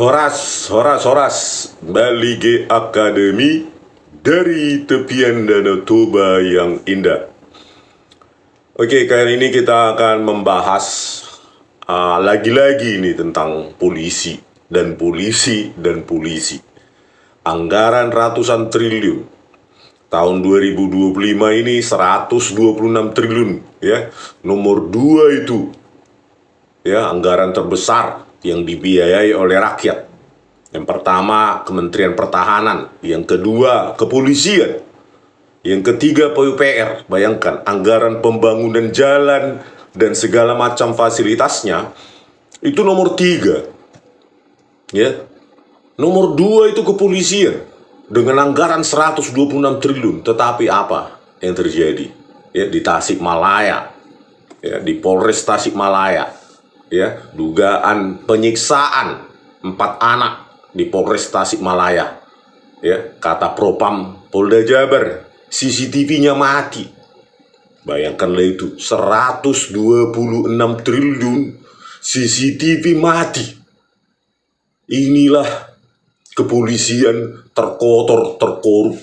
Horas, Bali G Academy dari tepian Danau Toba yang indah. Oke, kali ini kita akan membahas lagi-lagi ini tentang polisi dan polisi. Anggaran ratusan triliun. Tahun 2025 ini 126 triliun, ya. Nomor 2 itu. Ya, anggaran terbesar yang dibiayai oleh rakyat. Yang pertama Kementerian Pertahanan, yang kedua kepolisian, yang ketiga PUPR. Bayangkan, anggaran pembangunan jalan dan segala macam fasilitasnya itu nomor 3. Ya. Nomor 2 itu kepolisian dengan anggaran 126 triliun. Tetapi apa yang terjadi? Ya, di Tasikmalaya, ya, di Polres Tasikmalaya. Ya, dugaan penyiksaan 4 anak di Polres Tasikmalaya. Ya, kata Propam Polda Jabar, CCTV-nya mati. Bayangkanlah itu, 126 triliun CCTV mati. Inilah kepolisian terkotor, terkorup.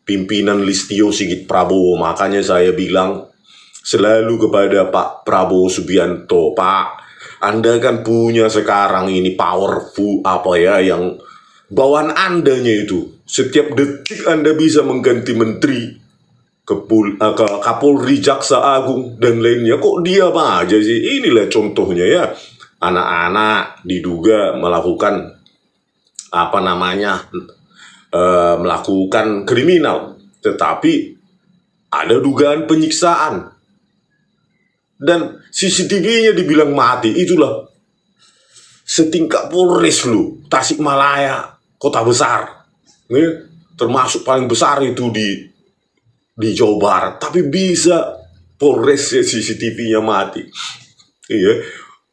Pimpinan Listio Sigit Prabowo. Makanya saya bilang selalu kepada Pak Prabowo Subianto, Pak, Anda kan punya sekarang ini powerful yang bawaan Andanya itu. Setiap detik Anda bisa mengganti menteri, Kapolri, Jaksa Agung, dan lainnya. Kok diam aja sih? Inilah contohnya ya. Anak-anak diduga melakukan melakukan kriminal. Tetapi ada dugaan penyiksaan. Dan CCTV-nya dibilang mati. Itulah setingkat Polres lu, Tasikmalaya, kota besar, ya, termasuk paling besar itu di Jawa Barat. Tapi bisa Polres ya CCTV-nya mati. Iya,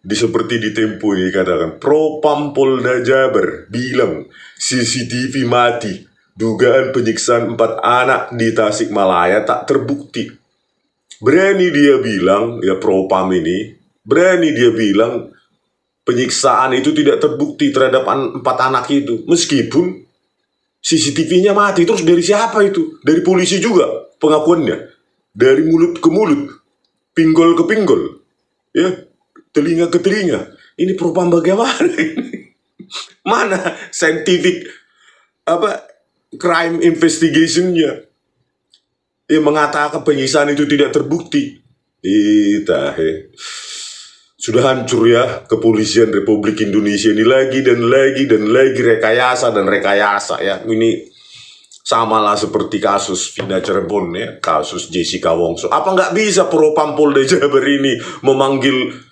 seperti di Tempo ini katakan, Propam Polda Jabar bilang CCTV mati. Dugaan penyiksaan 4 anak di Tasikmalaya tak terbukti. Berani dia bilang, ya Propam ini, berani dia bilang penyiksaan itu tidak terbukti terhadap 4 anak itu. Meskipun CCTV-nya mati. Terus dari siapa itu? Dari polisi juga pengakuannya. Dari mulut ke mulut, pinggol ke pinggol, ya, telinga ke telinga. Ini Propam bagaimana ini? Mana scientific crime investigation-nya? Yang mengatakan penyiksaan itu tidak terbukti. Sudah hancur ya kepolisian Republik Indonesia ini, lagi dan lagi rekayasa ya. Ini samalah seperti kasus Vina Cirebon ya, kasus Jessica Wongso. Apa nggak bisa Propam Polda Jabar ini memanggil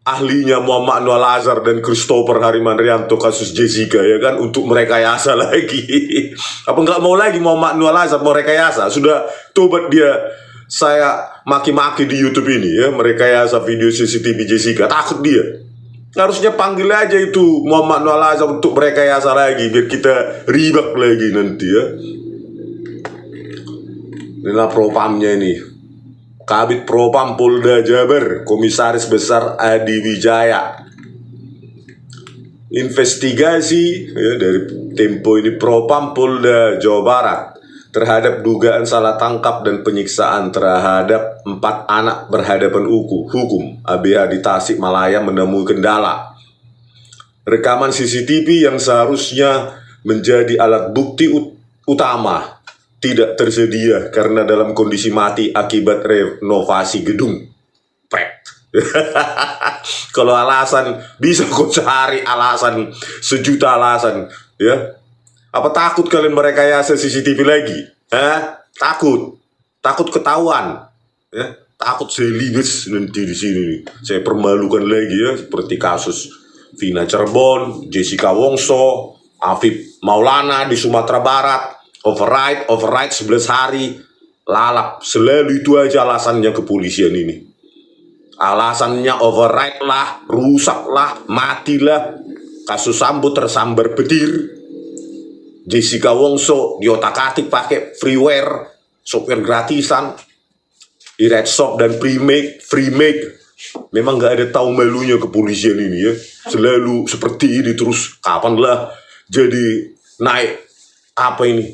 ahlinya Muhammad Anwar Azhar dan Christopher Harimanrianto kasus Jessica ya kan, untuk merekayasa lagi? Apa nggak mau lagi Muhammad Anwar Azhar mau rekayasa? Sudah tobat dia, saya maki-maki di YouTube ini ya, merekayasa video CCTV Jessica. Takut dia. Harusnya panggil aja itu Muhammad Anwar Azhar untuk merekayasa lagi, biar kita ribak lagi nanti ya. Inilah Propamnya ini. Kabid Propam Polda Jabar, Komisaris Besar Adi Wijaya. Investigasi ya, dari Tempo ini, Propam Polda Jawa Barat terhadap dugaan salah tangkap dan penyiksaan terhadap 4 anak berhadapan hukum. ABH di Tasikmalaya menemui kendala. Rekaman CCTV yang seharusnya menjadi alat bukti utama tidak tersedia karena dalam kondisi mati akibat renovasi gedung. Kalau alasan bisa kau cari alasan, sejuta alasan ya. Apa takut kalian merekayasa CCTV lagi? Takut ketahuan ya. Takut saya linges nanti di sini. Saya permalukan lagi ya, seperti kasus Vina Cirebon, Jessica Wongso, Afif Maulana di Sumatera Barat. Override 11 hari, lalap. Selalu itu aja alasannya kepolisian ini. Alasannya override lah, rusak lah, matilah. Kasus Sambo tersambar petir. Jessica Wongso diotak-atik pakai freeware, software gratisan, di Red Shop dan free make. Memang nggak ada tahu malunya kepolisian ini ya. Selalu seperti ini terus. Kapanlah jadi naik apa ini?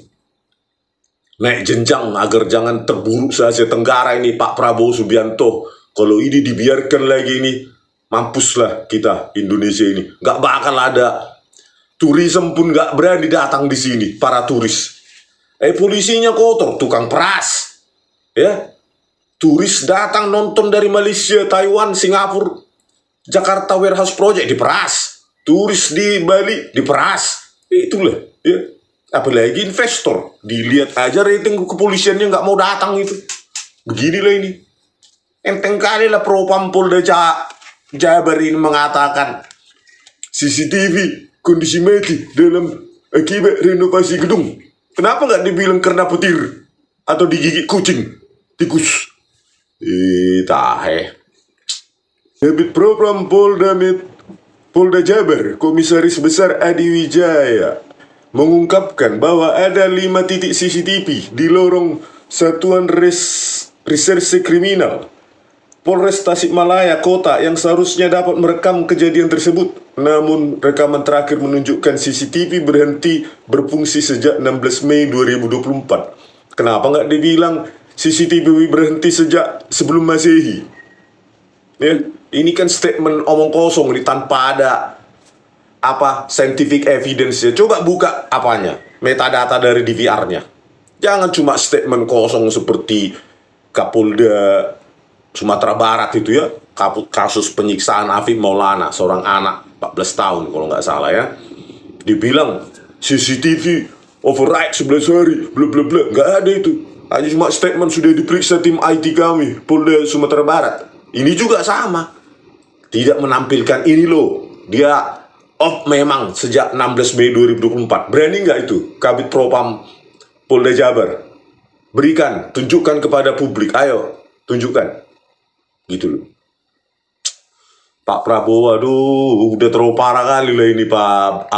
Naik jenjang agar jangan terburuk se-Asia Tenggara ini Pak Prabowo Subianto. Kalau ini dibiarkan lagi ini, mampuslah kita Indonesia ini. Nggak bakal ada turisme pun nggak berani datang di sini para turis. Polisinya kotor, tukang peras, ya. Turis datang nonton dari Malaysia, Taiwan, Singapura, Jakarta Warehouse Project diperas. Turis di Bali diperas. Itulah, ya. Apalagi investor. Dilihat aja rating kepolisiannya nggak mau datang itu. Beginilah ini. Enteng kali lah Propam Polda Jabar ini mengatakan CCTV kondisi mati dalam akibat renovasi gedung. Kenapa nggak dibilang karena petir atau digigit kucing, tikus? Tahe. Kabid Propam Polda Jabar, Komisaris Besar Adi Wijaya mengungkapkan bahwa ada 5 titik CCTV di lorong Satuan Reserse Kriminal Polres Tasikmalaya Kota yang seharusnya dapat merekam kejadian tersebut. Namun rekaman terakhir menunjukkan CCTV berhenti berfungsi sejak 16 Mei 2024. Kenapa nggak dibilang CCTV berhenti sejak sebelum Masehi? Ya, ini kan statement omong kosong ini tanpa ada scientific evidence ya. Coba buka apanya, metadata dari DVR-nya. Jangan cuma statement kosong seperti Kapolda Sumatera Barat itu ya, kasus penyiksaan Afif Maulana, seorang anak 14 tahun kalau nggak salah ya. Dibilang CCTV override 11 hari, bla bla bla, nggak ada itu. Hanya cuma statement sudah diperiksa tim IT kami, Polda Sumatera Barat. Ini juga sama, tidak menampilkan ini loh, dia off memang sejak 16 Mei 2024. Berani nggak itu Kabid Propam Polda Jabar? Berikan, tunjukkan kepada publik, ayo tunjukkan. Gitu loh. Pak Prabowo, aduh, udah terlalu parah kali lah ini Pak,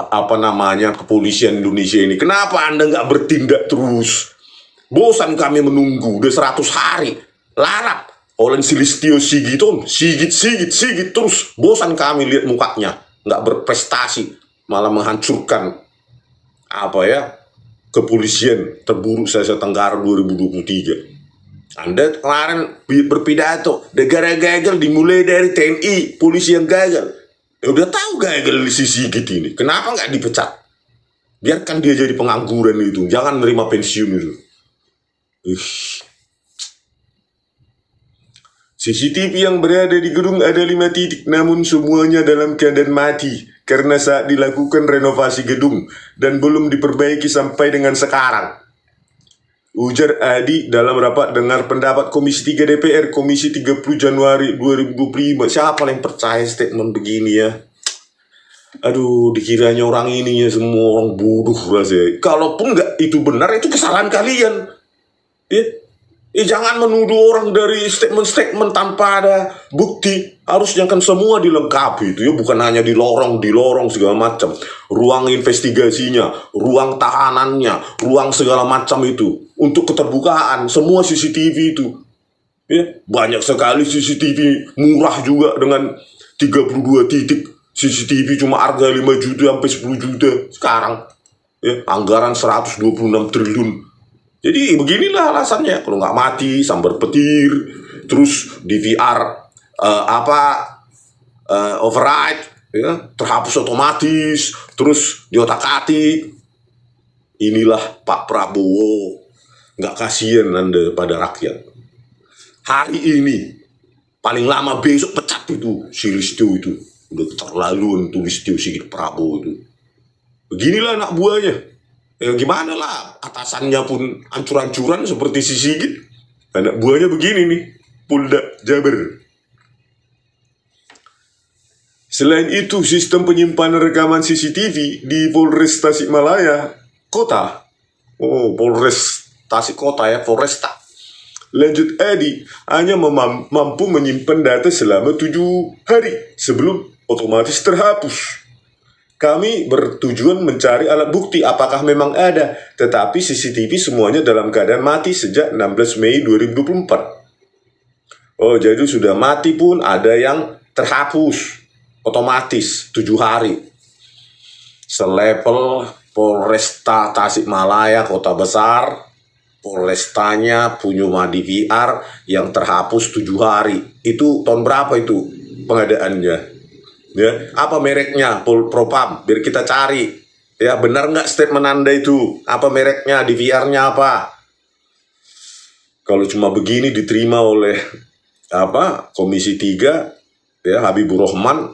apa namanya, kepolisian Indonesia ini. Kenapa Anda nggak bertindak terus? Bosan kami menunggu, udah 100 hari. Larap, oleh Silistio Sigit terus. Bosan kami lihat mukanya, nggak berprestasi, malah menghancurkan kepolisian terburuk se-Asia Tenggara 2023. Anda kemarin berpidato, negara gagal dimulai dari TNI, polisi yang gagal. Ya udah tahu gagal di sisi gitu ini. Kenapa nggak dipecat? Biarkan dia jadi pengangguran itu. Jangan menerima pensiun itu. CCTV yang berada di gedung ada 5 titik, namun semuanya dalam keadaan mati karena saat dilakukan renovasi gedung dan belum diperbaiki sampai dengan sekarang. Ujar Adi dalam rapat dengar pendapat Komisi 3 DPR Komisi 30 Januari 2025. Siapa yang percaya statement begini ya? Aduh, dikiranya orang ini ya semua orang bodoh rasanya. Kalaupun nggak itu benar, itu kesalahan kalian. Jangan menuduh orang dari statement-statement tanpa ada bukti. Harusnya kan semua dilengkapi itu ya, bukan hanya di lorong segala macam. Ruang investigasinya, ruang tahanannya, ruang segala macam itu. Untuk keterbukaan, semua CCTV itu. Ya, banyak sekali CCTV murah juga dengan 32 titik. CCTV cuma harga 5 juta sampai 10 juta sekarang. Ya, anggaran 126 triliun. Jadi beginilah alasannya. Kalau nggak mati, sambar petir, terus DVR override, ya, terhapus otomatis, terus diotak-atik. Inilah Pak Prabowo. Nggak kasihan Anda pada rakyat. Hari ini, paling lama besok pecat itu si Listio itu. Udah terlalu untuk Listio Sigit Prabowo itu. Beginilah anak buahnya. Ya gimana lah, atasannya pun hancur-hancuran seperti si Sigit. Anak buahnya begini nih, Polda Jabar. Selain itu, sistem penyimpanan rekaman CCTV di Polres Tasikmalaya Kota. Polres Tasik Kota ya, Polresta. Lanjut Adi, hanya mampu menyimpan data selama 7 hari sebelum otomatis terhapus. Kami bertujuan mencari alat bukti apakah memang ada, tetapi CCTV semuanya dalam keadaan mati sejak 16 Mei 2024. Oh, jadi sudah mati pun ada yang terhapus otomatis 7 hari. Selevel Polresta Tasikmalaya, kota besar, Polrestanya punya DVR yang terhapus 7 hari. Itu tahun berapa itu pengadaannya? Ya, apa mereknya? Propam, biar kita cari. Ya, benar nggak statement Anda itu? Apa mereknya? DVR-nya apa? Kalau cuma begini diterima oleh Komisi 3, ya, Habibur Rahman,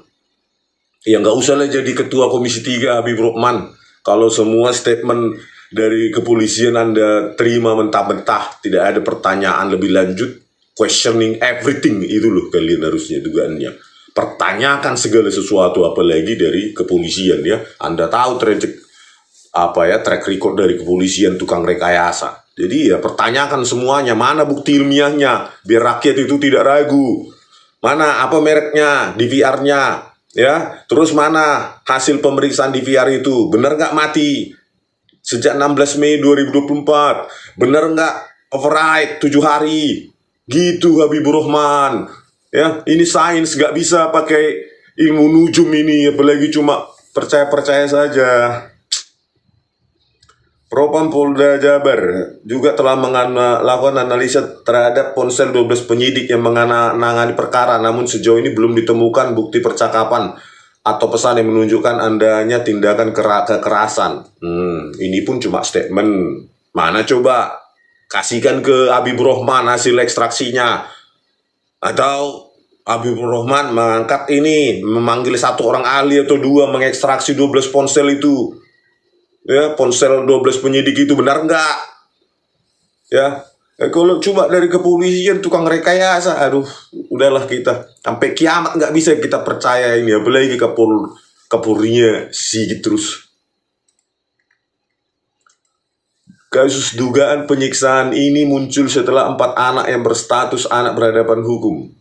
ya nggak usah lah jadi ketua Komisi 3 Habibur Rahman. Kalau semua statement dari kepolisian Anda terima mentah-mentah, tidak ada pertanyaan lebih lanjut, questioning everything, itu loh kalian harusnya dugaannya. Pertanyakan segala sesuatu, apalagi dari kepolisian, ya. Anda tahu track record dari kepolisian tukang rekayasa. Jadi ya pertanyakan semuanya, mana bukti ilmiahnya, biar rakyat itu tidak ragu. Mana apa mereknya, DVR-nya, ya. Terus mana hasil pemeriksaan DVR itu, benar nggak mati sejak 16 Mei 2024, benar nggak override 7 hari, gitu Habibur Rahman. Ya, ini sains, nggak bisa pakai ilmu nujum ini, apalagi cuma percaya-percaya saja. Propam Polda Jabar juga telah melakukan analisa terhadap ponsel 12 penyidik yang menangani perkara, namun sejauh ini belum ditemukan bukti percakapan atau pesan yang menunjukkan adanya tindakan kekerasan. Ini pun cuma statement. Mana coba? Kasihkan ke Habibur Rahman hasil ekstraksinya. Atau Habibur Rahman mengangkat ini, memanggil 1 orang ahli atau 2 mengekstraksi 12 ponsel itu. Ya, ponsel 12 penyidik itu benar nggak? Ya, kalau cuma dari kepolisian tukang rekayasa, aduh, udahlah kita sampai kiamat nggak bisa kita percaya ini, apalagi Kapolrinya Sigit terus. Kasus dugaan penyiksaan ini muncul setelah 4 anak yang berstatus anak berhadapan hukum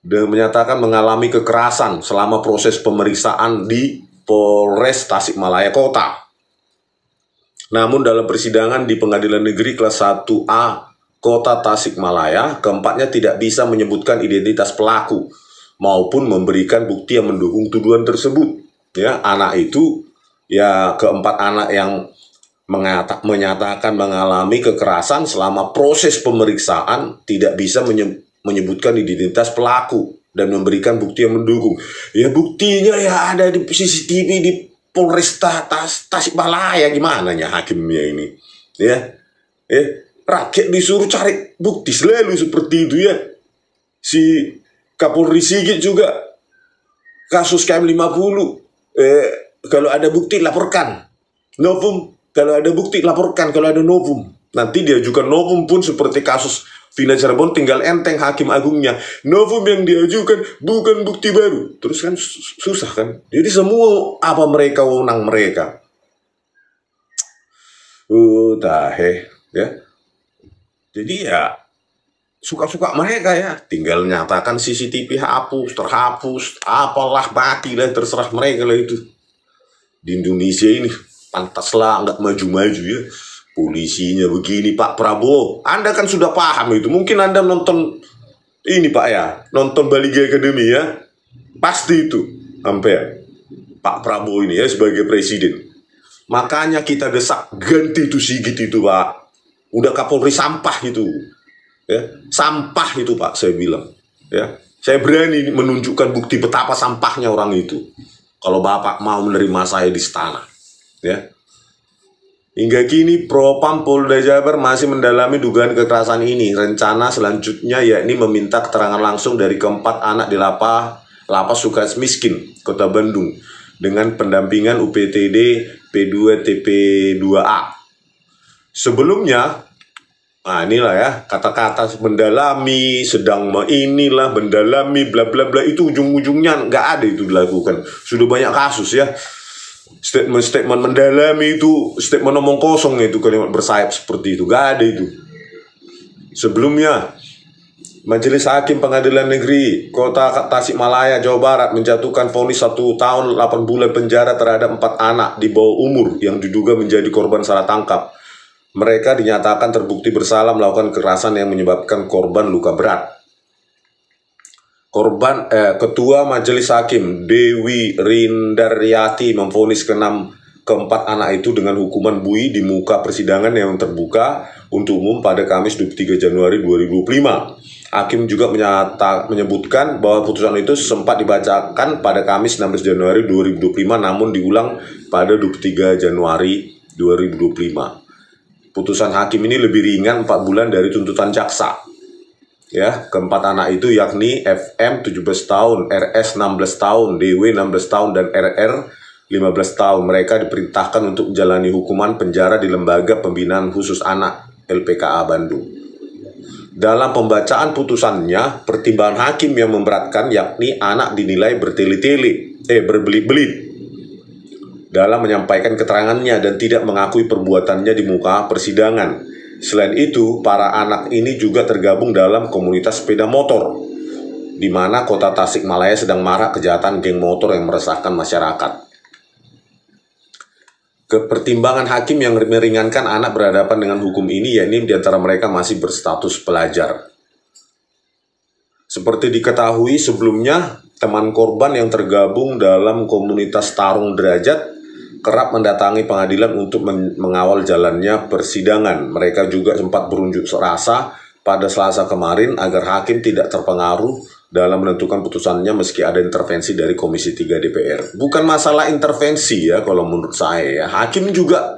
dan menyatakan mengalami kekerasan selama proses pemeriksaan di Polres Tasikmalaya Kota. Namun dalam persidangan di Pengadilan Negeri Kelas 1A Kota Tasikmalaya, keempatnya tidak bisa menyebutkan identitas pelaku maupun memberikan bukti yang mendukung tuduhan tersebut. Ya, anak itu, ya, keempat anak yang menyatakan mengalami kekerasan selama proses pemeriksaan tidak bisa menyebutkan identitas pelaku dan memberikan bukti yang mendukung. Ya, buktinya ya ada di CCTV di Polresta Tasikmalaya, gimana ya hakimnya ini, ya, rakyat disuruh cari bukti selalu seperti itu, ya. Si Kapolri Sigit juga kasus KM50, kalau ada bukti laporkan, novum, kalau ada bukti laporkan, kalau ada novum, nanti diajukan novum pun seperti kasus Vina Cirebon, tinggal enteng hakim agungnya, novum yang diajukan bukan bukti baru, terus kan susah kan. Jadi semua apa mereka wewenang mereka, ya. Jadi ya suka-suka mereka, ya, tinggal nyatakan CCTV terhapus, apalah, matilah, terserah mereka lah itu. Di Indonesia ini pantaslah nggak maju-maju, ya. Polisinya begini, Pak Prabowo. Anda kan sudah paham itu. Mungkin Anda nonton ini, Pak, ya, nonton Bali Academy, ya. Pasti itu sampai Pak Prabowo ini, ya, sebagai presiden. Makanya kita desak ganti itu Sigit itu, Pak. Udah Kapolri sampah itu. Ya, sampah itu, Pak, saya bilang. Ya, saya berani menunjukkan bukti betapa sampahnya orang itu. Kalau Bapak mau menerima saya di istana, ya. Hingga kini Propam Polda Jabar masih mendalami dugaan kekerasan ini. Rencana selanjutnya yakni meminta keterangan langsung dari keempat anak di Lapas Sukamiskin, Kota Bandung, dengan pendampingan UPTD P2 TP2A. Sebelumnya, inilah ya kata-kata mendalami, sedang mendalami, bla bla bla, itu ujung-ujungnya nggak ada itu dilakukan. Sudah banyak kasus, ya. Statement mendalami itu statement omong kosong, itu kalimat bersayap seperti itu, gak ada itu. Sebelumnya, Majelis Hakim Pengadilan Negeri Kota Tasikmalaya, Jawa Barat menjatuhkan vonis 1 tahun 8 bulan penjara terhadap 4 anak di bawah umur yang diduga menjadi korban salah tangkap. Mereka dinyatakan terbukti bersalah melakukan kekerasan yang menyebabkan korban luka berat. Ketua Majelis Hakim Dewi Rindaryati memvonis keempat anak itu dengan hukuman buih di muka persidangan yang terbuka untuk umum pada Kamis 23 Januari 2025. Hakim juga menyebutkan bahwa putusan itu sempat dibacakan pada Kamis 16 Januari 2025 namun diulang pada 23 Januari 2025. Putusan hakim ini lebih ringan 4 bulan dari tuntutan jaksa. Ya, keempat anak itu yakni FM 17 tahun, RS 16 tahun, DW 16 tahun, dan RR 15 tahun. Mereka diperintahkan untuk menjalani hukuman penjara di Lembaga Pembinaan Khusus Anak LPKA Bandung. Dalam pembacaan putusannya, pertimbangan hakim yang memberatkan yakni anak dinilai berbelit-belit dalam menyampaikan keterangannya dan tidak mengakui perbuatannya di muka persidangan. Selain itu, para anak ini juga tergabung dalam komunitas sepeda motor, di mana kota Tasikmalaya sedang marak kejahatan geng motor yang meresahkan masyarakat. Kepertimbangan hakim yang meringankan anak berhadapan dengan hukum ini, yakni di antara mereka masih berstatus pelajar. Seperti diketahui sebelumnya, teman korban yang tergabung dalam komunitas Tarung Derajat kerap mendatangi pengadilan untuk mengawal jalannya persidangan. Mereka juga sempat berunjuk rasa pada Selasa kemarin agar hakim tidak terpengaruh dalam menentukan putusannya meski ada intervensi dari Komisi 3 DPR. Bukan masalah intervensi ya kalau menurut saya ya. Hakim juga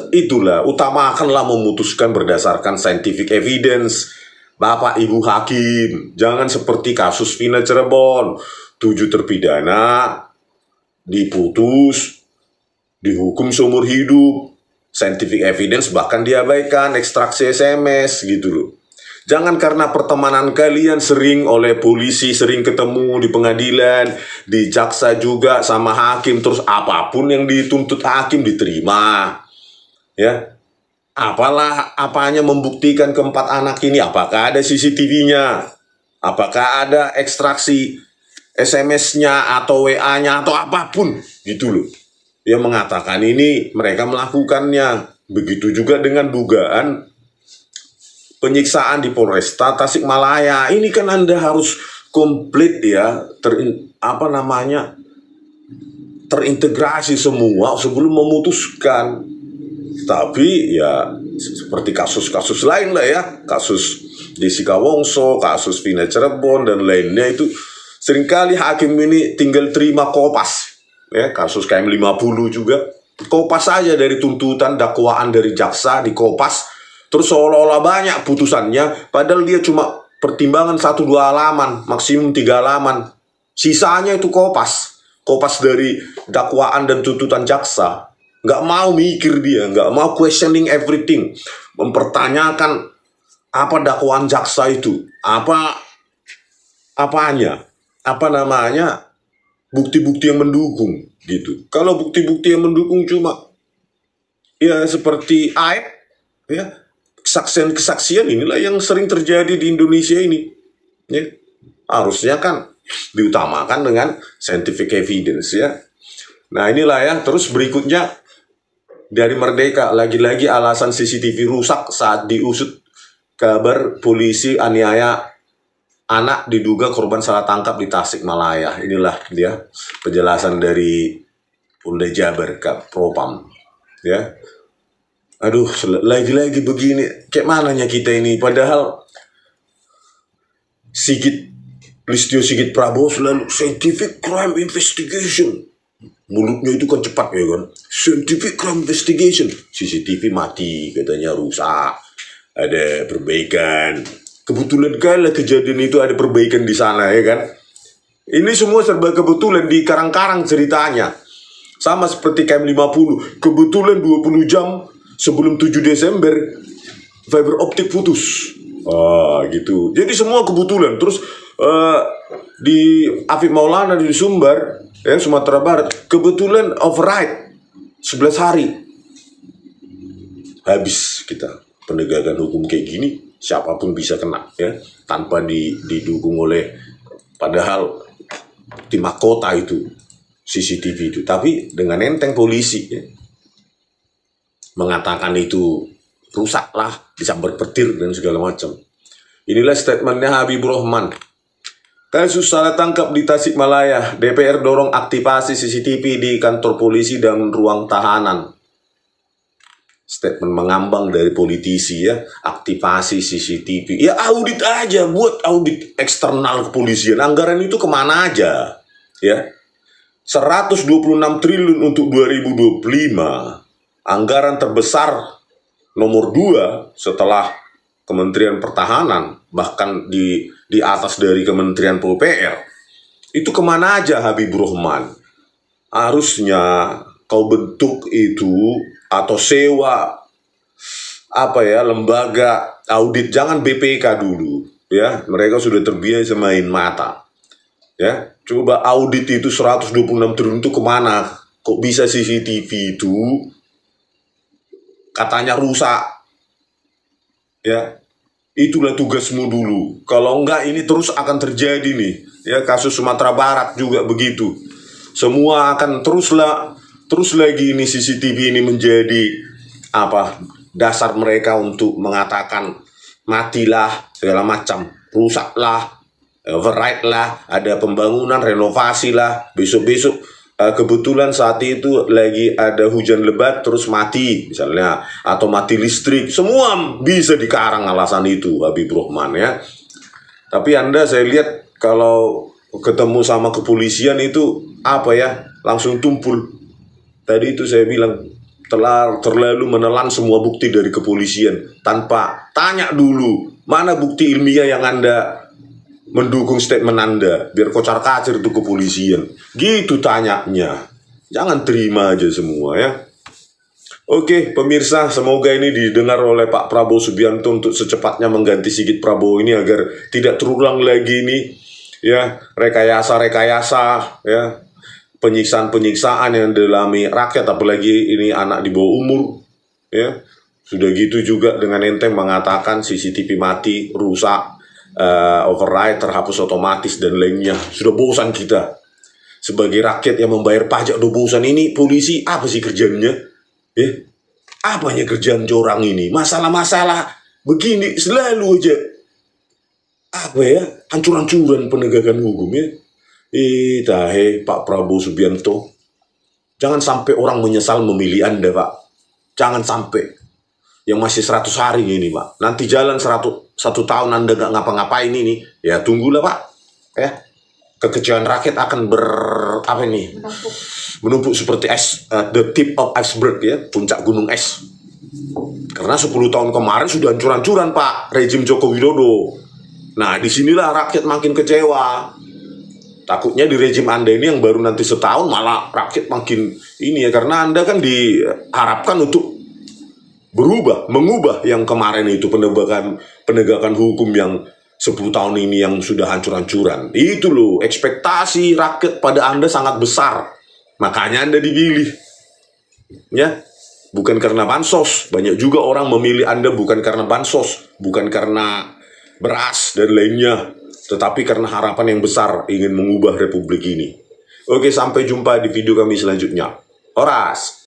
itulah, utamakanlah memutuskan berdasarkan scientific evidence. Bapak Ibu Hakim, jangan seperti kasus Vina Cirebon, 7 terpidana diputus, dihukum seumur hidup, scientific evidence bahkan diabaikan, ekstraksi SMS gitu loh. Jangan karena pertemanan kalian sering oleh polisi, sering ketemu di pengadilan, di jaksa juga sama hakim, terus apapun yang dituntut hakim diterima. Ya. Apalah apanya membuktikan keempat anak ini, apakah ada CCTV-nya? Apakah ada ekstraksi SMS-nya atau WA-nya atau apapun gitu loh. Yang mengatakan ini mereka melakukannya. Begitu juga dengan dugaan penyiksaan di Polresta Tasikmalaya. Ini kan Anda harus komplit ya, terintegrasi semua sebelum memutuskan. Tapi ya seperti kasus-kasus lain lah ya, kasus Jessica Wongso, kasus Vina Cirebon dan lainnya itu seringkali hakim ini tinggal terima kopas. Ya, kasus KM50 juga kopas saja dari tuntutan dakwaan dari jaksa di kopas, terus seolah-olah banyak putusannya padahal dia cuma pertimbangan 1-2 halaman, maksimum 3 halaman, sisanya itu kopas dari dakwaan dan tuntutan jaksa. Nggak mau mikir dia, nggak mau questioning everything, mempertanyakan apa dakwaan jaksa itu, bukti-bukti yang mendukung gitu. Kalau bukti-bukti yang mendukung cuma ya seperti aib ya, kesaksian inilah yang sering terjadi di Indonesia ini ya. Harusnya kan diutamakan dengan scientific evidence ya. Nah inilah ya. Terus berikutnya dari Merdeka, lagi-lagi alasan CCTV rusak saat diusut kabar polisi aniaya anak diduga korban salah tangkap di Tasikmalaya. Inilah dia penjelasan dari Polda Jabar, Kak Propam. Ya, aduh, lagi-lagi begini, kayak mananya kita ini? Padahal Listio Sigit Prabowo selalu scientific crime investigation. Mulutnya itu kan cepat ya kan. Scientific crime investigation. CCTV mati, katanya rusak. Ada perbaikan. Kebetulan kali kejadian itu ada perbaikan di sana ya kan. Ini semua serba kebetulan, di karang-karang ceritanya. Sama seperti KM50. Kebetulan 20 jam sebelum 7 Desember fiber optik putus. Gitu. Jadi semua kebetulan. Terus di Afif Maulana di Sumbar ya, Sumatera Barat, kebetulan override 11 hari. Habis kita. Penegakan hukum kayak gini, siapapun bisa kena ya, tanpa didukung oleh, padahal di mahkota itu CCTV itu, tapi dengan enteng polisi ya, mengatakan itu rusak lah, disambar petir dan segala macam. Inilah statementnya Habibur Rahman, Kasus salah tangkap di Tasikmalaya, DPR dorong aktivasi CCTV di kantor polisi dan ruang tahanan. Statement mengambang dari politisi ya, aktivasi CCTV. Ya audit aja, buat audit eksternal kepolisian. Anggaran itu kemana aja? Ya, 126 triliun untuk 2025. Anggaran terbesar nomor 2 setelah Kementerian Pertahanan, bahkan di atas dari Kementerian PUPR. Itu kemana aja Habibur Rahman? Harusnya kau bentuk itu atau sewa lembaga audit, jangan BPK dulu ya, mereka sudah terbiasa main mata ya. Coba audit itu 126 triliun itu kemana? Kok bisa CCTV itu katanya rusak ya? Itulah tugasmu dulu. Kalau enggak ini terus akan terjadi nih. Ya, kasus Sumatera Barat juga begitu. Semua akan terus lagi ini CCTV ini menjadi dasar mereka untuk mengatakan matilah segala macam, rusaklah, override lah, ada pembangunan, renovasi lah. Besok-besok kebetulan saat itu lagi ada hujan lebat terus mati misalnya, atau mati listrik, semua bisa dikarang alasan itu Habibur Rahman ya. Tapi Anda saya lihat kalau ketemu sama kepolisian itu langsung tumpul. Tadi itu saya bilang terlalu menelan semua bukti dari kepolisian tanpa tanya dulu mana bukti ilmiah yang Anda mendukung statement Anda, biar kocar-kacir itu kepolisian. Gitu tanyanya. Jangan terima aja semua ya. Oke, pemirsa, semoga ini didengar oleh Pak Prabowo Subianto untuk secepatnya mengganti Sigit Prabowo ini agar tidak terulang lagi ini ya, rekayasa-rekayasa ya, penyiksaan-penyiksaan yang dialami rakyat, apalagi ini anak di bawah umur ya. Sudah gitu juga dengan enteng mengatakan CCTV mati, rusak, override, terhapus otomatis dan lainnya. Sudah bosan kita sebagai rakyat yang membayar pajak. Udah bosan ini polisi apa sih kerjanya ya? Apanya kerjaan corang ini? Masalah-masalah begini selalu aja hancur-hancuran penegakan hukum ya. Pak Prabowo Subianto, jangan sampai orang menyesal memilih Anda Pak. Jangan sampai. Yang masih 100 hari ini Pak, nanti jalan 1 tahun Anda gak ngapa-ngapain ini, ya tunggulah Pak ya. Kekecewaan rakyat akan menumpuk seperti es, the tip of iceberg ya, puncak gunung es. Karena 10 tahun kemarin sudah hancur-hancuran Pak rezim Joko Widodo. Nah disinilah rakyat makin kecewa. Takutnya di rezim Anda ini yang baru nanti setahun malah rakyat makin ini ya, karena Anda kan diharapkan untuk mengubah yang kemarin itu, penegakan hukum yang 10 tahun ini yang sudah hancur-hancuran. Itu loh, ekspektasi rakyat pada Anda sangat besar. Makanya Anda dipilih. Ya, bukan karena bansos. Banyak juga orang memilih Anda bukan karena bansos, bukan karena beras dan lainnya, tetapi karena harapan yang besar ingin mengubah republik ini. Oke, sampai jumpa di video kami selanjutnya. Horas.